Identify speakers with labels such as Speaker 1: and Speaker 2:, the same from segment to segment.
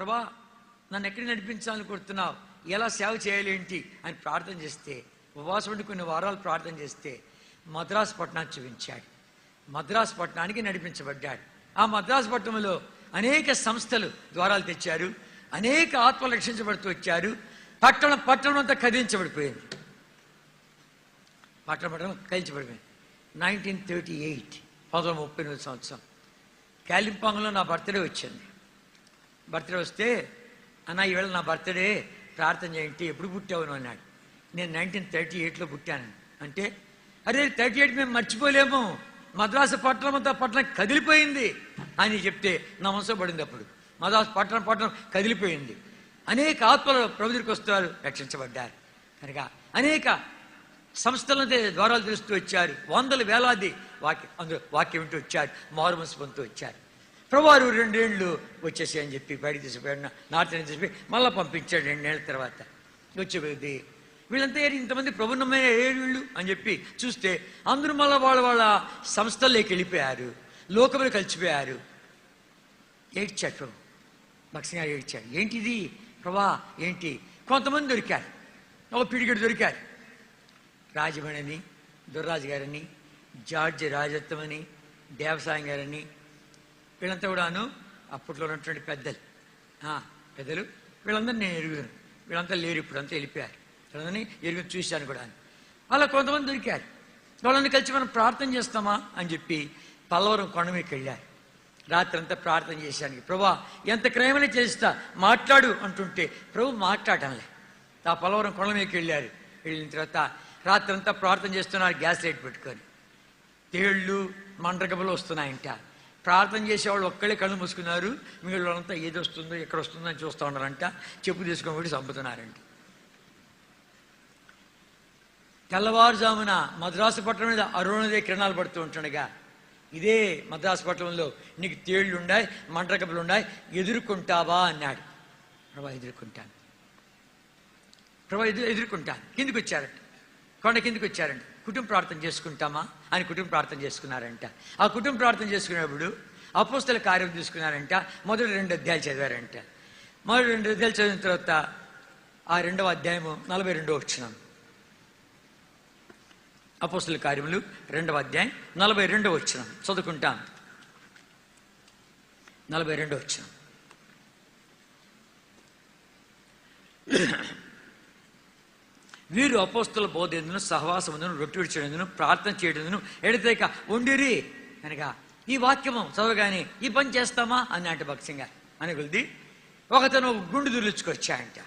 Speaker 1: ప్రభా నన్ను ఎక్కడికి నడిపించాలనుకుంటున్నావు, ఎలా సేవ చేయాలి ఏంటి అని ప్రార్థన చేస్తే, ఉపవాసం ఉండి కొన్ని వారాలు ప్రార్థన చేస్తే మద్రాసు పట్టణాన్ని చూపించాడు. మద్రాసు పట్టణానికి నడిపించబడ్డాడు. ఆ మద్రాసు పట్టణంలో అనేక సంస్థలు ద్వారాలు తెచ్చారు, అనేక ఆత్మలు రక్షించబడుతూ వచ్చారు. పట్టణం అంతా కదిలించబడిపోయింది. పట్టణం కదిలించబడిపోయింది. 1938 1939 సంవత్సరం కాలింపాంగ్లో నా బర్త్డే వచ్చింది. బర్త్డే వస్తే అన్న ఈవేళ నా బర్త్డే ప్రార్థన చేయండి, ఎప్పుడు పుట్టావును అన్నాడు. నేను 1938లో పుట్టాను అంటే, అరే 38 మేము మర్చిపోలేము, మద్రాసు పట్టణం అంతా పట్టణం కదిలిపోయింది అని చెప్తే నా మనసు పడింది. అప్పుడు మద్రాసు పట్టణం కదిలిపోయింది. అనేక ఆత్మలు ప్రభువుకి వస్తారు, రక్షించబడ్డారు. కనుక అనేక సంస్థల ద్వారాలు తెలుస్తూ వచ్చారు. వందల వేలాది వాక్యం వింటూ వచ్చారు, మారుమనసు పొందుతూ వచ్చారు. ప్రభువారు 2 ఏళ్ళు వచ్చేసి అని చెప్పి బయటకు తీసుకుపోయాడు, నార్త్ తీసిపోయి మళ్ళీ పంపించాడు 2 ఏళ్ళ తర్వాత. వచ్చేది వీళ్ళంతా ఇంతమంది ప్రభుత్వమైన వీళ్ళు అని చెప్పి చూస్తే అందరూ మళ్ళీ వాళ్ళ సంస్థల్లోకి వెళ్ళిపోయారు, లోకంలో కలిసిపోయారు. ఏడ్చాడు ప్రభు, భక్సింగ్ గారు ఏడ్చాడు. ఏంటిది ప్రభా ఏంటి? కొంతమంది దొరికారు, ఒక పిడిగడు దొరికారు. రాజమణి దుర్రాజు గారని, జార్జి రాజత్వం అని, దేవసాయం గారని, వీళ్ళంతా కూడాను అప్పట్లో ఉన్నటువంటి పెద్దలు. వీళ్ళందరూ నేను ఎరుగును, వీళ్ళంతా లేరు, ఇప్పుడంతా వెళ్ళిపోయారు. వీళ్ళని ఎరుగు చూశాను కూడా. అలా కొంతమంది దొరికారు. వాళ్ళని కలిసి మనం ప్రార్థన చేస్తామా అని చెప్పి పల్లవరం కొండ మీదకి వెళ్ళారు. రాత్రి అంతా ప్రార్థన చేశాను. ప్రభా ఎంత క్రయమని చేస్తా, మాట్లాడు అంటుంటే ప్రభు మాట్లాడటంలే. ఆ పల్లవరం కొండ మీదకి వెళ్ళారు. వెళ్ళిన తర్వాత రాత్రి అంతా ప్రార్థన చేస్తున్నారు, గ్యాస్ లైట్ పెట్టుకొని. తేళ్ళు మండ్రగబలు వస్తున్నాయంట. ప్రార్థన చేసేవాళ్ళు ఒక్కళ్ళే కళ్ళు మూసుకున్నారు, మిగిలిన వాళ్ళంతా ఏది వస్తుందో ఎక్కడ వస్తుందో అని చూస్తూ ఉన్నారంట. చెప్పు తీసుకొని కూడా చంపుతున్నారంట. తెల్లవారుజామున మద్రాసు పట్టణం మీద అరుణోదయ కిరణాలు పడుతూ ఉంటుండగా, ఇదే మద్రాసు పట్టణంలో నీకు తేళ్లు ఉన్నాయి, మండ్రగబలు ఉన్నాయి, ఎదుర్కొంటావా అన్నాడు. ప్రభా ఎదుర్కొంటాను, ప్రభా ఎదుర్కొంటాను. కిందికి వచ్చారంట, కొండ కిందికి వచ్చారంట. కుటుంబ ప్రార్థన చేసుకుంటామా అని కుటుంబ ప్రార్థన చేసుకున్నారంట. ఆ కుటుంబ ప్రార్థన చేసుకునేప్పుడు అపోస్తల కార్యం తీసుకున్నారంట. మొదటి 2 అధ్యాయాలు చదివారంట. మొదటి 2 అధ్యాయాలు చదివిన తర్వాత ఆ 2వ అధ్యాయము 42వ వచనం. అపోస్తల కార్యములు 2వ అధ్యాయం 42వ వచనం చదువుకుంటాం. 42వ వచనం. వీరు అపోస్తల బోధేందును, సహవాసముందును, రొట్టె విడిచేందును, ప్రార్థన చేయడందును ఎడతెగక ఉండిరి. కనుక ఈ వాక్యము చదవగానే ఈ పని చేస్తామా అని అంటే భక్సింగా అని కొలిది ఒకతను గుండు దులుచుకొచ్చాయంట.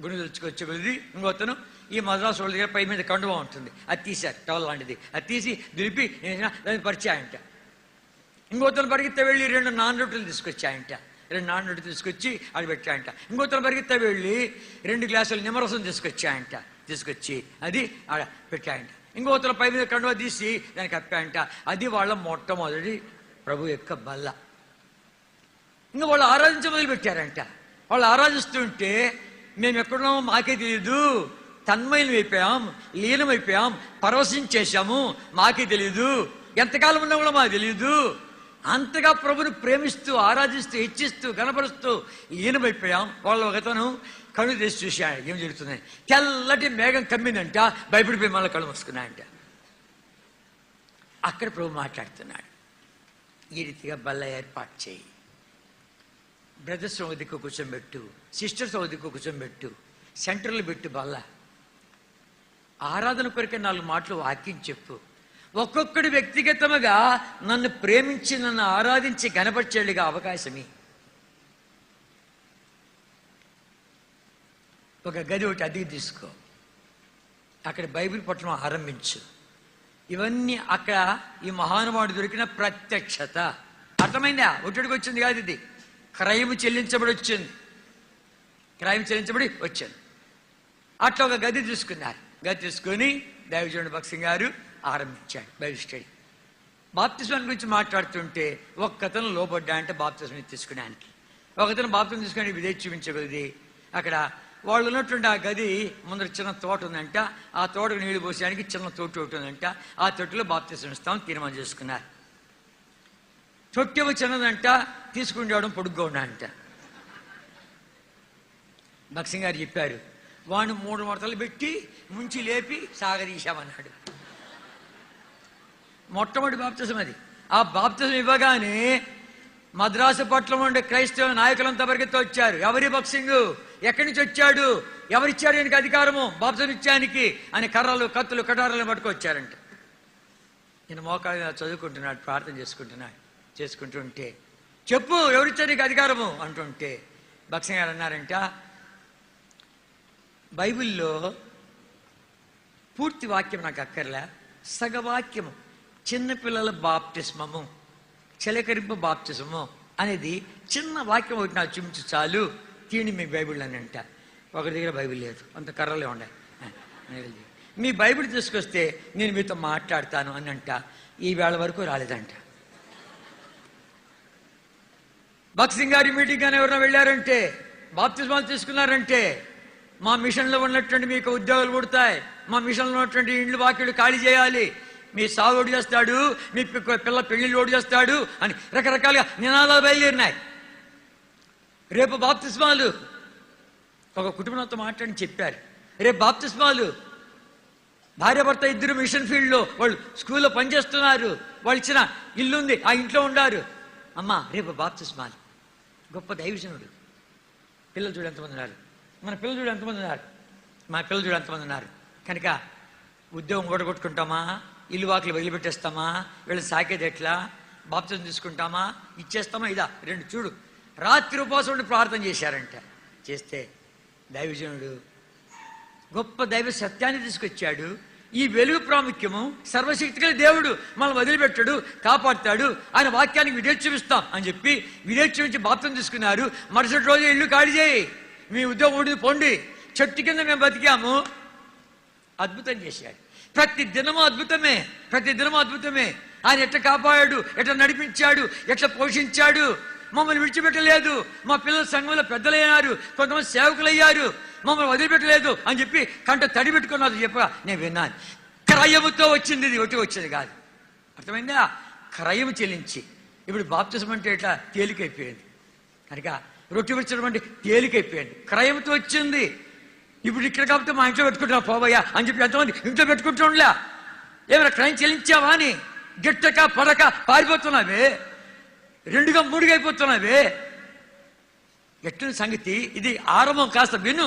Speaker 1: గుండు దులుచుకొచ్చే కొలిది ఇంకొతను ఈ మద్రాసు వాళ్ళ దగ్గర పై మీద కండువా ఉంటుంది, అది తీశారు, టవల్ లాంటిది. అది తీసి దులిపి దాన్ని పరిచాయంట. ఇంకొతను పరిగెత్త వెళ్ళి 2 నాన్ రొట్టెలు తీసుకొచ్చాయంట. 2 నాన్ రొట్టెలు తీసుకొచ్చి అది పెట్టాయంట. ఇంకొతను పరిగెత్త వెళ్ళి 2 గ్లాసులు నిమ్మరసం తీసుకొచ్చాయంట. తీసుకొచ్చి అది ఆడ పెట్టాయంట. ఇంకొతను పై మీద కండువా తీసి దానికి కప్పాయంట. అది వాళ్ళ మొట్టమొదటి ప్రభు యొక్క బల్ల. ఇంకా వాళ్ళు ఆరాధించ మొదలు పెట్టారంట. వాళ్ళు ఆరాధిస్తుంటే మేము ఎక్కడున్నామో మాకే తెలియదు, తన్మయం అయిపోయాం, లీనమైపోయాం, పరవశించేశాము, మాకే తెలియదు, ఎంతకాలం ఉన్నా కూడా మాకు తెలియదు. అంతగా ప్రభుని ప్రేమిస్తూ ఆరాధిస్తూ హెచ్చిస్తూ గణపరుస్తూ లీనమైపోయాం. వాళ్ళు ఒకతను కళ్ళు తెసి చూశాడు, ఏం జరుగుతున్నాయి. తెల్లటి మేఘం కమ్మిందంట, భయపడిపోయి మళ్ళీ కళ్ళు మూసుకున్నాయంట. అక్కడ ప్రభు మాట్లాడుతున్నాడు, ఈ రీతిగా బల్ల ఏర్పాటు చేయి, బ్రదర్స్ ఒక దిక్కు కూర్చోబెట్టు, సిస్టర్స్ ఒక దిక్కు కూర్చోబెట్టు, సెంటర్లు పెట్టు బల్ల. ఆరాధన కొరికే 4 మాటలు వాక్యం చెప్పు. ఒక్కొక్కడు వ్యక్తిగతముగా నన్ను ప్రేమించి నన్ను ఆరాధించి గణపరిచేళ్ళుగా అవకాశమే. ఒక గది ఒకటి అద్దెకి తీసుకో, అక్కడ బైబిల్ పట్టణం ఆరంభించు. ఇవన్నీ అక్కడ ఈ మహానుభావుడు దొరికిన ప్రత్యక్షత. అర్థమైందా? ఒట్టడికి వచ్చింది కాదు, ఇది క్రయము చెల్లించబడి వచ్చింది, క్రయం చెల్లించబడి వచ్చింది. అట్లా ఒక గది తీసుకున్నారు. గది తీసుకొని దైవజనుడు భక్సింగ్ గారు ఆరంభించాడు బైబిల్ స్టడీ. బాప్తిస్మం గురించి మాట్లాడుతుంటే ఒక్కతను లోబడ్డా అంటే బాప్తిస్మం తీసుకునేడానికి, ఒకతను బాప్తిస్మం తీసుకుని విధేయత చూపించగలిది. అక్కడ వాళ్ళు ఉన్నటువంటి ఆ గది ముందర చిన్న తోట ఉందంట. ఆ తోటకు నీళ్లు పోసేయడానికి చిన్న తొట్టి ఒకటి ఉందంట. ఆ తొట్టిలో బాప్తిస్మం ఇస్తామని తీర్మానం చేసుకున్నారు. తొట్టెవ చిన్నదంట, తీసుకుని రావడం పొడుగ్గా ఉన్నాడంట. భక్సింగ్ గారు చెప్పారు, వాడిని 3 ముడతలు పెట్టి ముంచి లేపి సాగదీశామన్నాడు. మొట్టమొదటి బాప్తిజం అది. ఆ బాప్తిజం ఇవ్వగానే మద్రాసు పట్ల ఉండే క్రైస్తవ నాయకులంతా పరిగెత్తి వచ్చారు. ఎవరి భక్సింగ్, ఎక్కడి నుంచి వచ్చాడు, ఎవరిచ్చారు ఈయనకి అధికారము బాప్తిజం ఇచ్చానికి అని కర్రలు కత్తులు కటారాలు పట్టుకొచ్చారంట. ఈయన మోకాళ్ళ చదువుకుంటున్నాడు, ప్రార్థన చేసుకుంటుంటే చెప్పు ఎవరిచ్చారు నీకు అధికారము అంటుంటే భక్సింగ్ గారు అన్నారంట, బైబిల్లో పూర్తి వాక్యం నాకు అక్కర్లే, సగవాక్యము చిన్నపిల్లల బాప్టిస్మము, చిలకరింపు బాప్టిజము అనేది చిన్న వాక్యం ఒకటి నాకు చూపించు చాలు, తీయండి మీ బైబిల్ అని అంట. ఒకరి దగ్గర బైబిల్ లేదు, అంత కర్రలే ఉన్నాయి. మీ బైబిల్ తీసుకొస్తే నేను మీతో మాట్లాడతాను అని అంట. ఈ వేళ వరకు రాలేదంట. భక్సింగ్ గారి మీటింగ్ కానీ ఎవరైనా వెళ్ళారంటే, బాప్తిజమాలు తీసుకున్నారంటే, మా మిషన్లో ఉన్నటువంటి మీకు ఉద్యోగాలు పుడతాయి, మా మిషన్లో ఉన్నటువంటి ఇండ్లు వాకిళ్ళు ఖాళీ చేయాలి, మీ సాగు ఓడి చేస్తాడు, మీ పిల్ల పెళ్లిళ్ళు ఓడి చేస్తాడు అని రకరకాలుగా నినాదాలు బయలుదేరినాయి. రేపు బాప్తిస్మాలు ఒక కుటుంబంతో మాట్లాడి చెప్పారు, రేపు బాప్తిస్మాలు భార్యాభర్త ఇద్దరు మిషన్ ఫీల్డ్లో వాళ్ళు స్కూల్లో పనిచేస్తున్నారు, వాళ్ళు ఇచ్చిన ఇల్లుంది ఆ ఇంట్లో ఉండారు. అమ్మ రేపు బాప్తిస్మాలు. గొప్ప దైవజనుడు. పిల్లలు చూడు ఎంతమంది ఉన్నారు, మన పిల్లలు చూడు ఎంతమంది ఉన్నారు, మా పిల్లలు చూడు ఎంతమంది ఉన్నారు. కనుక ఉద్యోగం ఓడగొట్టుకుంటామా, ఇల్లు వాకిలు వదిలిపెట్టేస్తామా, వీళ్ళు సాకేది ఎట్లా, బాప్తిజం తీసుకుంటామా, ఇచ్చేస్తామా, ఇదా రెండు చూడు. రాత్రి ఉపవాసం ఉండి ప్రార్థన చేశారంట. చేస్తే దైవజనుడు గొప్ప దైవ సత్యాన్ని తీసుకొచ్చాడు. ఈ వెలుగు ప్రాముఖ్యము, సర్వశక్తి గల దేవుడు మనం వదిలిపెట్టాడు, కాపాడుతాడు, ఆయన వాక్యానికి విధేయత చూపిస్తాం అని చెప్పి విధేయత చూపించి బాప్తిజం తీసుకున్నారు. మరుసటి రోజు ఇల్లు ఖాళీ చేయి, మీ ఉద్యోగం ఊడి పోండి, చెట్టు కింద మేము బతికాము. అద్భుతం చేశాడు. ప్రతి దినము అద్భుతమే, ప్రతి దినము అద్భుతమే. ఆయన ఎట్లా కాపాడాడు, ఎట్లా నడిపించాడు, ఎట్లా పోషించాడు. మమ్మల్ని విడిచిపెట్టలేదు. మా పిల్లల సంఘంలో పెద్దలయ్యారు, కొంతమంది సేవకులు అయ్యారు, మమ్మల్ని వదిలిపెట్టలేదు అని చెప్పి కంట తడి పెట్టుకున్నారు. చెప్ప నేను విన్నాను. క్రయముతో వచ్చింది, ఇది ఒకటి వచ్చేది కాదు. అర్థమైందా? క్రయము చెల్లించి. ఇప్పుడు బాప్తిజం అంటే ఇట్లా తేలికైపోయింది. కనుక రొట్టె విడిచడం అంటే తేలికైపోయింది, క్రయముతో వచ్చింది. ఇప్పుడు ఇక్కడ కాబట్టి మా ఇంట్లో పెట్టుకుంటున్నా పోవయ్యా అని చెప్పి ఎంతమంది ఇంట్లో పెట్టుకుంటుండలే. ఏమైనా క్రయం చెల్లించావా అని గిట్టక పడక పారిపోతున్నావే, 2గా 3గా అయిపోతున్నావే. ఎట్ల సంగతి ఇది. ఆరంభం కాస్త విను.